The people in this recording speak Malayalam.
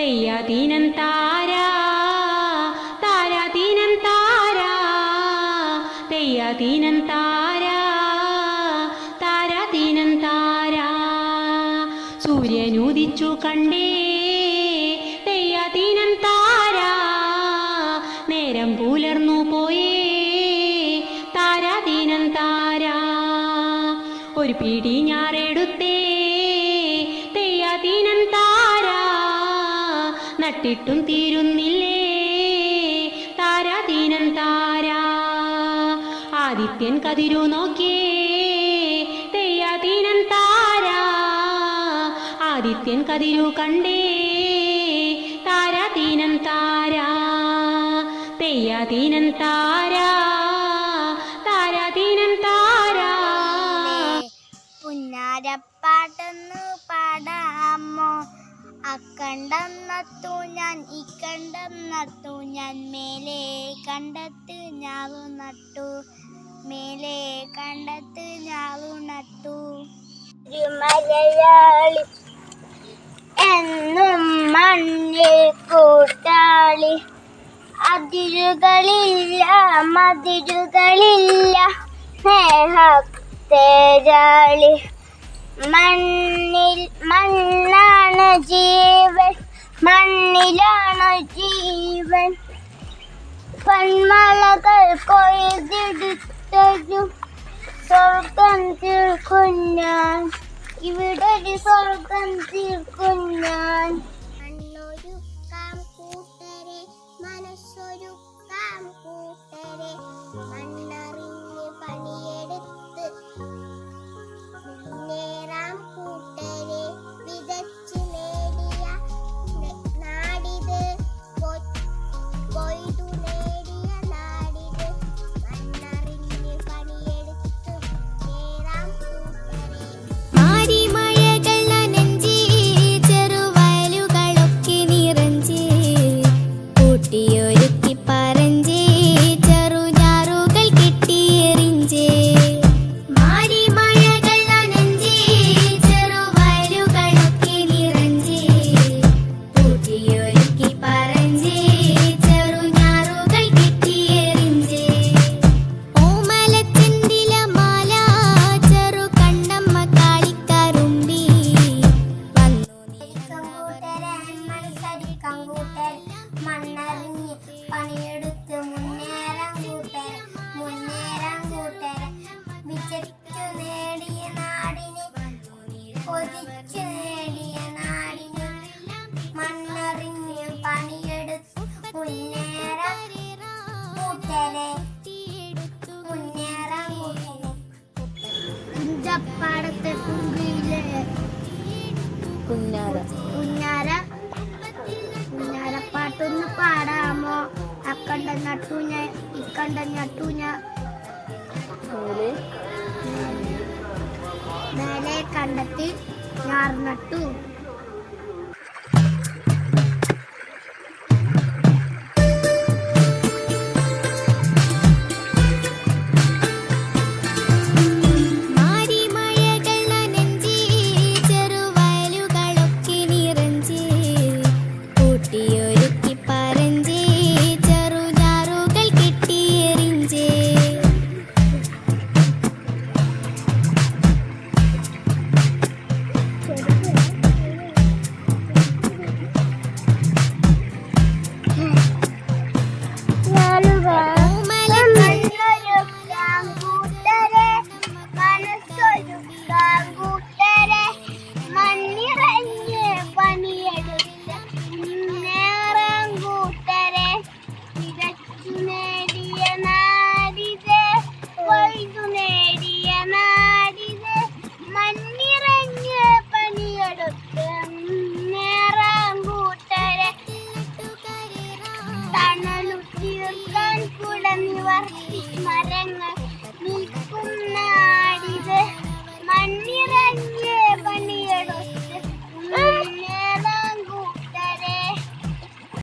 തെയ്യാതീനം താരാ താരാതീനം താരാ തെയ്യാതീനം താരാ താരാതീനം താരാ സൂര്യനുദിച്ചു കണ്ടേ തെയ്യാതീനം താരാ നേരം പുലർന്നു പോയേ താരാതീനം താരാ ഒരു പിടി ഞാറെടുത്തേ തെയ്യാതീനം താരാ നട്ടിട്ടും തീരുന്നില്ലേ താരാതീനം താരാ ആദിത്യൻ കതിരു നോക്കിയേ തെയ്യാതീനം താരാ ആദിത്യൻ കതിരു കണ്ടേ താരാതീനം താരാ തെയ്യാതീനം താരാ താരാതീനം താരാ പുന്നാരപ്പാട്ടെന്ന് പാടാമോ അക്കണ്ടം നട്ടു ഞാൻ ഇക്കണ്ടം നട്ടു ഞാൻ മേലെ കണ്ടത്ത് ഞാവു നട്ടു മേലെ കണ്ടത്ത് ഞാവു നട്ടു ഒരു മലയാളി എന്നും മണ്ണിൽ കൂട്ടാളി അതിരുകളില്ല മതിരുകളില്ല സ്നേഹത്തേജാളി മണ്ണാണ് ജീവൻ മണ്ണിലാണ് ജീവൻ പന്മലകൾ കൊയ്തെടുത്തൊരു സ്വർഗം തീർക്കും ഞാൻ ഇവിടെ ഒരു സ്വർഗം തീർക്കും ഞാൻ മണ്ണൊരുക്കാം കൂട്ടരെ മനസ്സൊരുക്കാം കൂട്ടരെ മണ്ണറിഞ്ഞ് പണിയെടുത്ത് നേരാം കൂട്ടരെ വിതച്ച് നേടിയ നാടിത് കൊയ്തു നേടിയ നാടിത് മണ്ണറിഞ്ഞ് പണിയെടുത്ത് നേരാം കൂട്ടരെ മാരിമഴകൾ നനഞ്ചി ചെറുവയലുകളൊക്കെ നിറഞ്ചി കൂട്ടിയൊരുക്കി പറഞ്ചി ചെറുഞാറുകൾ കെട്ടിയെറിഞ്ചേ മാരിമഴകൾ നനഞ്ചി ചെറുവയലുകളൊക്കെ നിറഞ്ചി കൂട്ടിയൊരുക്കി പറഞ്ചി ചെറുഞാറുകൾ കെട്ടിയെറിഞ്ചേ ഓമലച്ചെന്തില മാല ചെറു കണ്ണമ്മ കാളിക്കറുമ്പി വന്നു മണ്ണറിഞ്ഞ് പണിയെടുത്ത് മുന്നേറാൻ കൂട്ടരെ വിചരിച്ചു നേടിയ നാടിന് കൊതിച്ചു നേടിയ നാടിന് മണ്ണറിഞ്ഞ് പണിയെടുത്ത് മുന്നേറാൻ കൂട്ടരെ ഇഞ്ചപ്പാടത്തെ കുങ്കിലെ കുഞ്ഞാരപ്പാട്ടൊന്ന് പാടാമോ അക്കണ്ട നട്ടു ഞാൻ ഇക്കണ്ട നട്ടു ഞാൻ മേലെ കണ്ടെത്തി ഞാർ നട്ടു മാരിമഴകൾ നനഞ്ചി ചെറുവയലുകളൊക്കെ നിറഞ്ചി കൂട്ടിയൊരുക്കി പറഞ്ചി ചെറുഞാറുകൾ കെട്ടിയെറിഞ്ചേ തണലു തീർക്കാൻ കുട നിവർത്തി മരങ്ങൾ